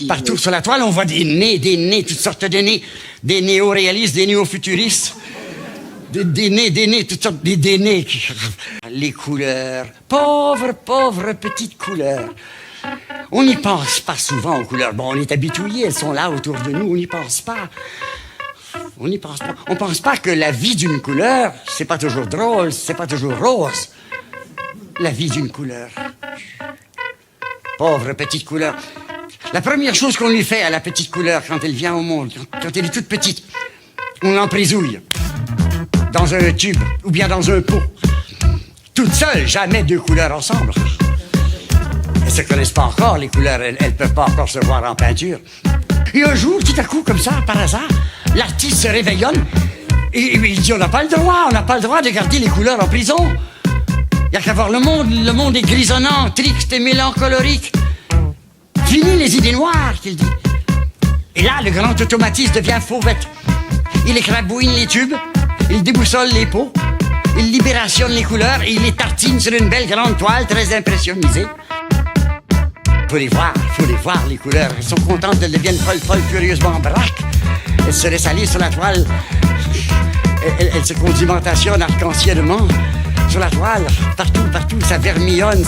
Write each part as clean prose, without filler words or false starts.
Partout sur la toile, on voit des nez, toutes sortes de nez. Des néo-réalistes, des néo-futuristes. Des nez, toutes sortes des nez. Les couleurs. Pauvres petites couleurs. On n'y pense pas souvent aux couleurs. Bon, on est habitué, elles sont là autour de nous, on n'y pense pas. On n'y pense pas. On pense pas que la vie d'une couleur, c'est pas toujours drôle, c'est pas toujours rose. La vie d'une couleur. Pauvre petite couleur. La première chose qu'on lui fait à la petite couleur quand elle vient au monde, quand elle est toute petite, on l'emprisouille dans un tube ou bien dans un pot. Toute seule, jamais deux couleurs ensemble. Elles se connaissent pas encore, les couleurs, elles peuvent pas encore se voir en peinture. Et un jour, tout à coup, comme ça, par hasard, l'artiste se réveillonne et il dit on n'a pas le droit de garder les couleurs en prison. Il n'y a qu'à voir le monde est grisonnant, triste et mélancolique. Fini les idées noires, qu'il dit. Et là, le grand automatiste devient fauvette. Il écrabouille les tubes, il déboussole les pots, il libérationne les couleurs et il les tartine sur une belle grande toile très impressionnisée. Faut les voir, les couleurs. Elles sont contentes, elles deviennent folles, furieusement braques. Elles se laissent aller sur la toile. Elles se condimentationnent arc-en-cielement sur la toile. Partout, ça vermillonne,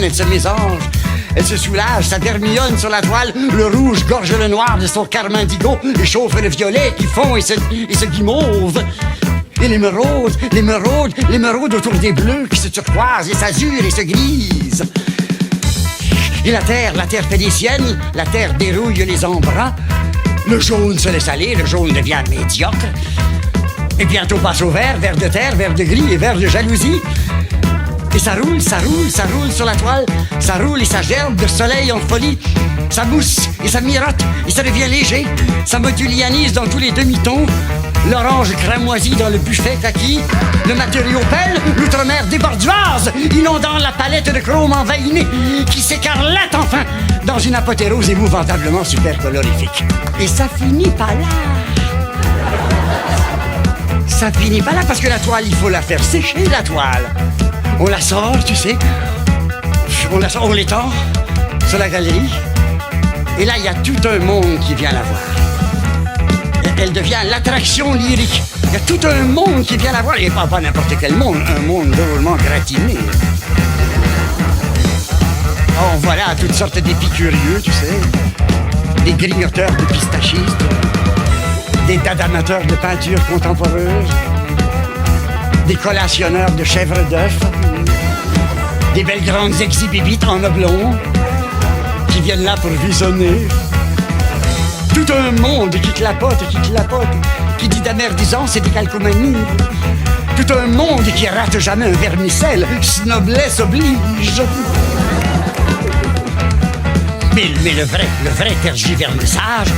elles se mésangent. Elle se soulage, ça vermillonne sur la toile. Le rouge gorge le noir de son carmindigo et chauffe le violet qui fond et se guimauve. Et l'émeraude autour des bleus qui se turquoisent et s'azurent et se grisent. Et la terre fait des siennes, la terre dérouille les embruns. Le jaune se laisse aller, le jaune devient médiocre. Et bientôt passe au vert de terre, vert de gris et vert de jalousie. Et ça roule sur la toile. Ça roule et ça gerbe de soleil en folie. Ça mousse et ça mirote et ça devient léger. Ça modulianise dans tous les demi-tons. L'orange cramoisie dans le buffet kaki. Le matériau pèle, l'outre-mer déborde du vase, inondant la palette de chrome envahie qui s'écarlate enfin dans une apothéose épouvantablement super colorifique. Et ça finit pas là. Ça finit pas là parce que la toile, il faut la faire sécher, la toile. On la sort, tu sais. On l'étend sur la galerie. Et là, il y a tout un monde qui vient la voir. Elle devient l'attraction lyrique. Il y a tout un monde qui vient la voir. Et pas n'importe quel monde, un monde drôlement gratiné. On voit là toutes sortes d'épicurieux, tu sais. Des grignoteurs de pistachistes. Des dadanateurs de peinture contemporaine. Des collationneurs de chèvres d'œufs. Des belles grandes exhibibites en oblong qui viennent là pour visionner. Tout un monde qui clapote, qui dit d'amerdisance et de calcomanie. Tout un monde qui rate jamais un vermicelle, noblesse oblige. Mais le vrai tergiversage,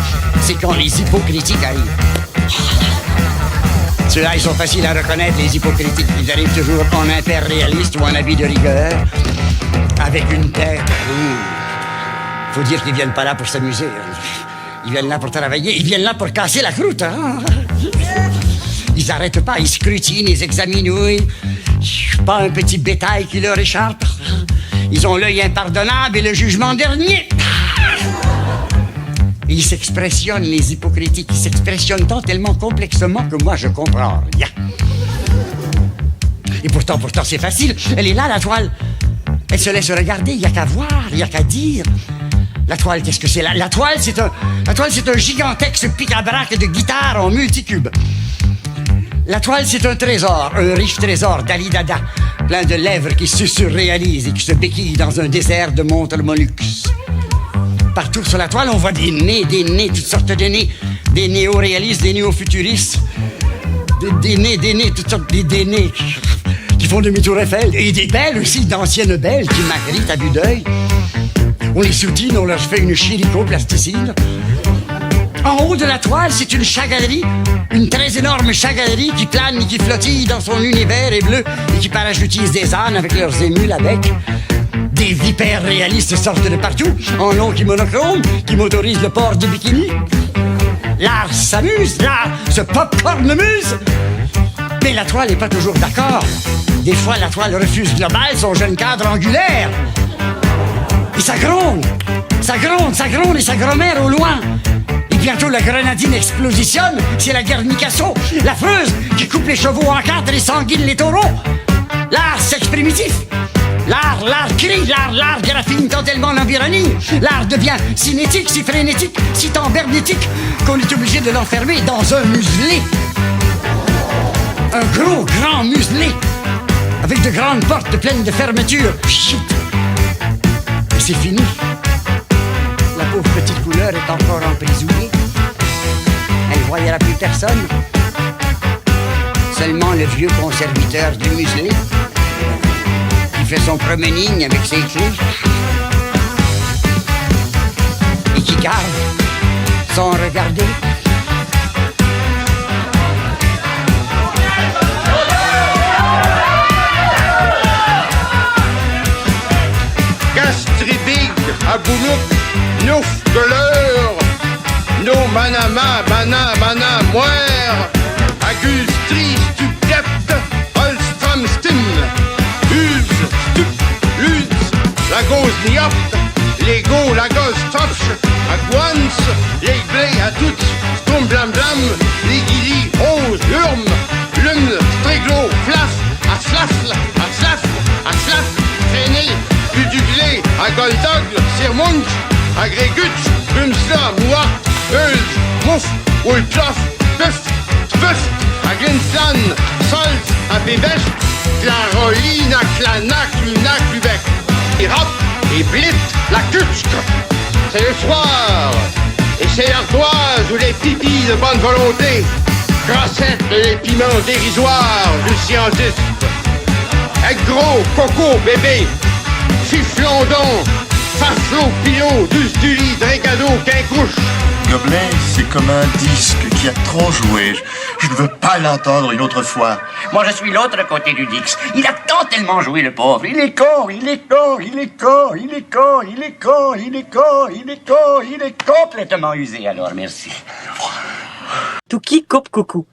c'est quand les hypocritiques arrivent. Ceux-là, ils sont faciles à reconnaître, les hypocritiques. Ils arrivent toujours en impérialiste ou en habit de rigueur, avec une tête. Faut dire qu'ils viennent pas là pour s'amuser. Ils viennent là pour travailler. Ils viennent là pour casser la croûte. Hein? Ils arrêtent pas. Ils scrutinent, ils examinent. Pas un petit bétail qui leur échappe. Ils ont l'œil impardonnable et le jugement dernier. Ils s'expressionnent, les hypocritiques. Ils s'expressionnent tant tellement complexement que moi, je comprends rien. Et pourtant, c'est facile. Elle est là, la toile. Elle se laisse regarder. Il n'y a qu'à voir, il n'y a qu'à dire. La toile, qu'est-ce que c'est? La toile, c'est un gigantesque pic-à-brac de guitare en multicube. La toile, c'est un trésor, un riche trésor d'Ali-Dada, plein de lèvres qui se surréalisent et qui se béquillent dans un désert de montres Molux. Partout sur la toile, on voit des nez, toutes sortes de nez. Des néo-réalistes, des néo-futuristes. Des nez, toutes sortes des nez qui font demi-tour Eiffel. Et des belles aussi, d'anciennes belles qui magritent à vue d'œil. On les soutine, on leur fait une chiricoplasticine. En haut de la toile, c'est une chagalerie, une très énorme chagalerie qui plane et qui flottille dans son univers et bleu et qui parachutise des ânes avec leurs émules à bec. Des vipères réalistes sortent de partout, en long qui monochrome, qui motorisent le port du bikini. L'art s'amuse, l'art se popcornemuse. Mais la toile n'est pas toujours d'accord. Des fois, la toile refuse global son jeune cadre angulaire. Et ça gronde, ça gronde, ça gronde et ça grommère au loin. Et bientôt la grenadine explositionne, c'est la Guernicasso, la feuse qui coupe les chevaux en quatre et sanguine les taureaux. L'art sexe primitif, l'art crie, l'art graffine totalement l'environnement. L'art devient cinétique, si frénétique, si tambernétique qu'on est obligé de l'enfermer dans un muselé. Un gros, grand muselé, avec de grandes portes pleines de fermetures. Chut. Et c'est fini. La pauvre petite couleur est encore emprisonnée. Elle ne voyera plus personne. Seulement le vieux conservateur du muselé qui fait son promenade avec ses clés et qui garde sans regarder. Gastribig, Aboulouk, Nouf de l'heure, No Manama, Mana, Moire, Agustri, Stupdepte, Holstram, Stim, Uz, Stup, Luz, Lagos, Niop, Lego, Lagos, Topch, Aguans, les blés à toutes, Stom, Blam, Blam, les Guili, Rose, Urm, Lum, Stréglo, Flaf, Aslaf, Traîné, Uduglé, à Goldogle, Sirmunch, à Grégutch, Bumsla, Moua, Euz, Mouf, Oulplof, Puff, à Glinslan, Solt, à Bébech, Clarolina, Clanac, Lunac, Lubec, et Rap, et Blit, la Kutsk. C'est le soir, et c'est l'ardoise ou les pipis de bonne volonté, grassette les piments dérisoires du scientiste. Avec gros, coco, bébé, Fiflondon, Faflo, Pilot, Duz du lit, Drégado, Quincouche. Gobelet, c'est comme un disque qui a trop joué. Je ne veux pas l'entendre une autre fois. Moi, je suis l'autre côté du Dix. Il a tant tellement joué, le pauvre. Il est complètement usé, alors merci. Touki Cop Coucou.